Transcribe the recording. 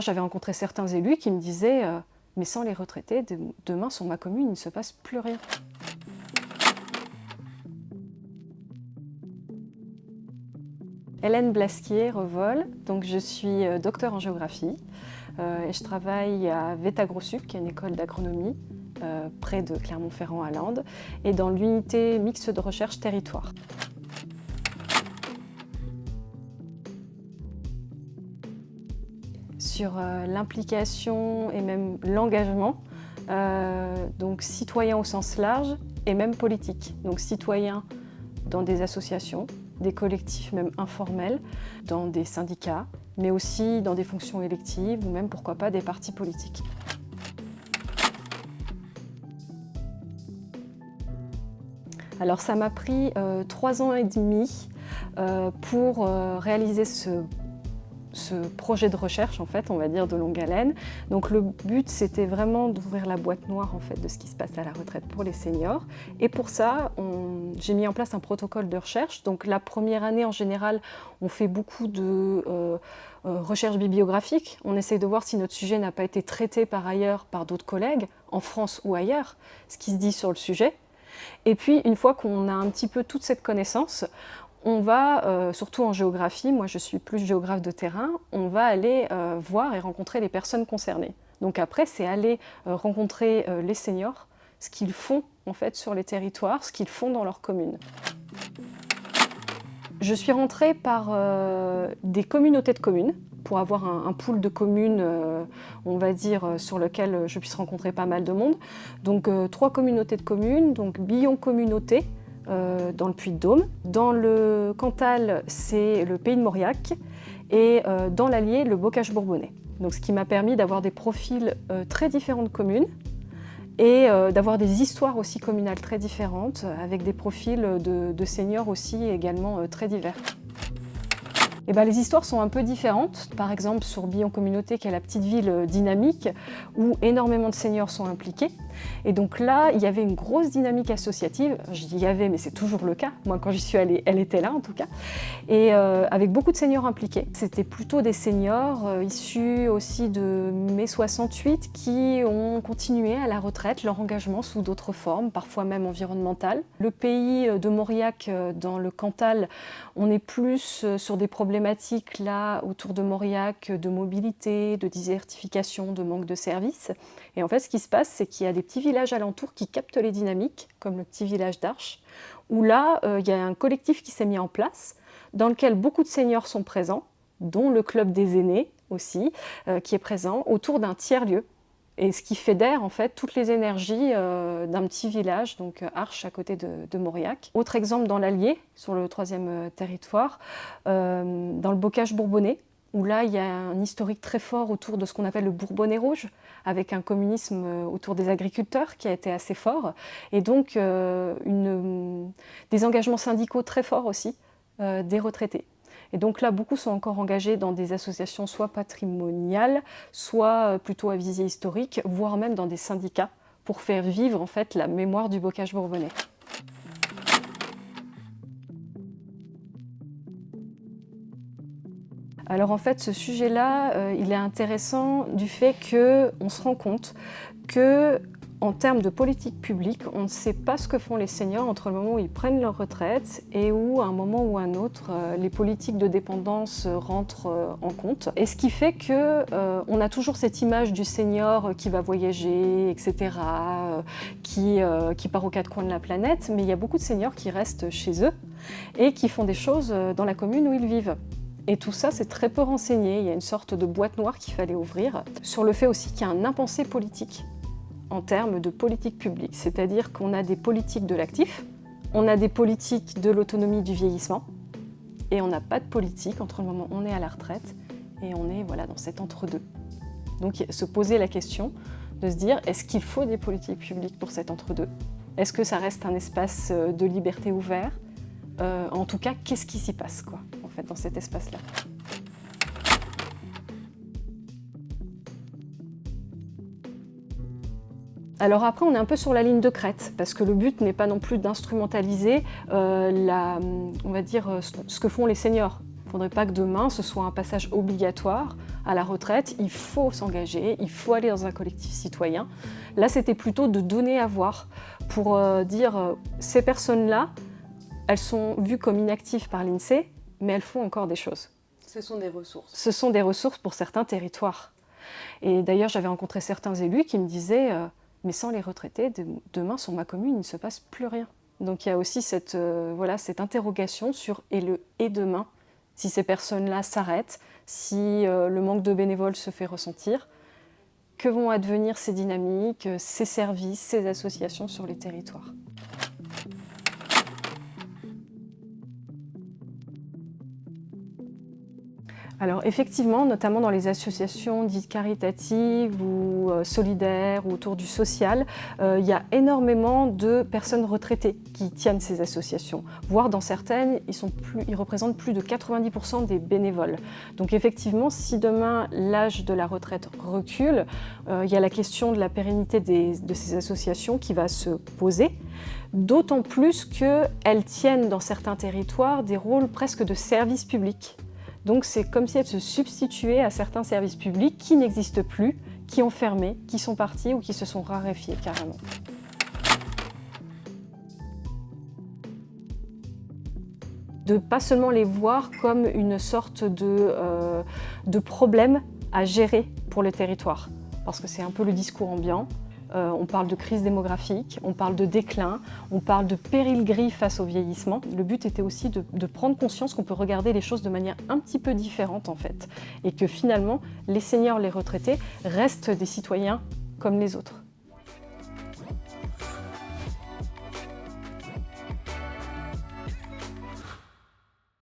J'avais rencontré certains élus qui me disaient mais sans les retraités, demain sur ma commune, il ne se passe plus rien. Hélène Blasquier, Revol, donc je suis docteur en géographie et je travaille à Vétagrosup, qui est une école d'agronomie près de Clermont-Ferrand à Landes, et dans l'unité mixte de recherche territoire. Sur l'implication et même l'engagement, donc citoyen au sens large et même politique. Donc citoyen dans des associations, des collectifs même informels, dans des syndicats, mais aussi dans des fonctions électives ou même pourquoi pas des partis politiques. Alors ça m'a pris 3 ans et demi pour réaliser ce projet de recherche, en fait, on va dire, de longue haleine. Donc le but, c'était vraiment d'ouvrir la boîte noire, en fait, de ce qui se passe à la retraite pour les seniors. Et pour ça, j'ai mis en place un protocole de recherche. Donc la première année, en général, on fait beaucoup de recherche bibliographique. On essaie de voir si notre sujet n'a pas été traité par ailleurs par d'autres collègues, en France ou ailleurs, ce qui se dit sur le sujet. Et puis, une fois qu'on a un petit peu toute cette connaissance, on va, surtout en géographie, moi je suis plus géographe de terrain, on va aller voir et rencontrer les personnes concernées. Donc après, c'est aller rencontrer les seniors, ce qu'ils font en fait sur les territoires, ce qu'ils font dans leur commune. Je suis rentrée par des communautés de communes, pour avoir un pool de communes, on va dire, sur lequel je puisse rencontrer pas mal de monde. Donc 3 communautés de communes, donc Billon Communauté, dans le Puy-de-Dôme. Dans le Cantal, c'est le Pays de Mauriac. Et dans l'Allier, le Bocage Bourbonnais. Donc, ce qui m'a permis d'avoir des profils très différents de communes et d'avoir des histoires aussi communales très différentes, avec des profils de seniors aussi également très divers. Et ben, les histoires sont un peu différentes. Par exemple, sur Billon Communauté, qui est la petite ville dynamique, où énormément de seniors sont impliqués. Et donc là, il y avait une grosse dynamique associative. Je dis il y avait, mais c'est toujours le cas. Moi, quand j'y suis allée, elle était là en tout cas. Et avec beaucoup de seniors impliqués. C'était plutôt des seniors issus aussi de mai 68 qui ont continué à la retraite leur engagement sous d'autres formes, parfois même environnementales. Le pays de Mauriac, dans le Cantal, on est plus sur des problématiques là autour de Mauriac, de mobilité, de désertification, de manque de services. Et en fait, ce qui se passe, c'est qu'il y a des petits villages alentours qui captent les dynamiques, comme le petit village d'Arches, où là, il y a un collectif qui s'est mis en place, dans lequel beaucoup de seniors sont présents, dont le club des aînés aussi, qui est présent, autour d'un tiers-lieu. Et ce qui fédère en fait toutes les énergies d'un petit village, donc Arches à côté de Mauriac. Autre exemple dans l'Allier, sur le 3e territoire, dans le Bocage Bourbonnais, où là il y a un historique très fort autour de ce qu'on appelle le Bourbonnais rouge, avec un communisme autour des agriculteurs qui a été assez fort, et donc des engagements syndicaux très forts aussi des retraités. Et donc là, beaucoup sont encore engagés dans des associations soit patrimoniales, soit plutôt à visée historique, voire même dans des syndicats, pour faire vivre en fait la mémoire du Bocage Bourbonnais. Alors en fait, ce sujet-là, il est intéressant du fait qu'on se rend compte que, en termes de politique publique, on ne sait pas ce que font les seniors entre le moment où ils prennent leur retraite et où, à un moment ou un autre, les politiques de dépendance rentrent en compte. Et ce qui fait qu'on a toujours cette image du senior qui va voyager, etc., qui part aux 4 coins de la planète, mais il y a beaucoup de seniors qui restent chez eux et qui font des choses dans la commune où ils vivent. Et tout ça, c'est très peu renseigné. Il y a une sorte de boîte noire qu'il fallait ouvrir sur le fait aussi qu'il y a un impensé politique en termes de politique publique. C'est-à-dire qu'on a des politiques de l'actif, on a des politiques de l'autonomie du vieillissement, et on n'a pas de politique entre le moment où on est à la retraite et on est dans cet entre-deux. Donc se poser la question de se dire, est-ce qu'il faut des politiques publiques pour cet entre-deux? Est-ce que ça reste un espace de liberté ouvert? En tout cas, qu'est-ce qui s'y passe, en fait, dans cet espace-là? Alors après, on est un peu sur la ligne de crête, parce que le but n'est pas non plus d'instrumentaliser on va dire, ce que font les seniors. ne faudrait pas que demain ce soit un passage obligatoire à la retraite. Il faut s'engager, il faut aller dans un collectif citoyen. Là, c'était plutôt de donner à voir pour dire ces personnes-là, elles sont vues comme inactives par l'INSEE, mais elles font encore des choses. Ce sont des ressources. Ce sont des ressources pour certains territoires. Et d'ailleurs, j'avais rencontré certains élus qui me disaient mais sans les retraités, demain, sur ma commune, il ne se passe plus rien. Donc il y a aussi cette interrogation sur et demain, si ces personnes-là s'arrêtent, si le manque de bénévoles se fait ressentir, que vont advenir ces dynamiques, ces services, ces associations sur les territoires. Alors effectivement, notamment dans les associations dites caritatives ou solidaires ou autour du social, il y a énormément de personnes retraitées qui tiennent ces associations. Voire dans certaines, ils représentent plus de 90% des bénévoles. Donc effectivement, si demain l'âge de la retraite recule, il y a la question de la pérennité de ces associations qui va se poser. D'autant plus qu'elles tiennent dans certains territoires des rôles presque de service public. Donc c'est comme si elles se substituaient à certains services publics qui n'existent plus, qui ont fermé, qui sont partis ou qui se sont raréfiés carrément. De pas seulement les voir comme une sorte de problème à gérer pour le territoire, parce que c'est un peu le discours ambiant. On parle de crise démographique, on parle de déclin, on parle de péril gris face au vieillissement. Le but était aussi de prendre conscience qu'on peut regarder les choses de manière un petit peu différente en fait. Et que finalement, les seniors, les retraités restent des citoyens comme les autres.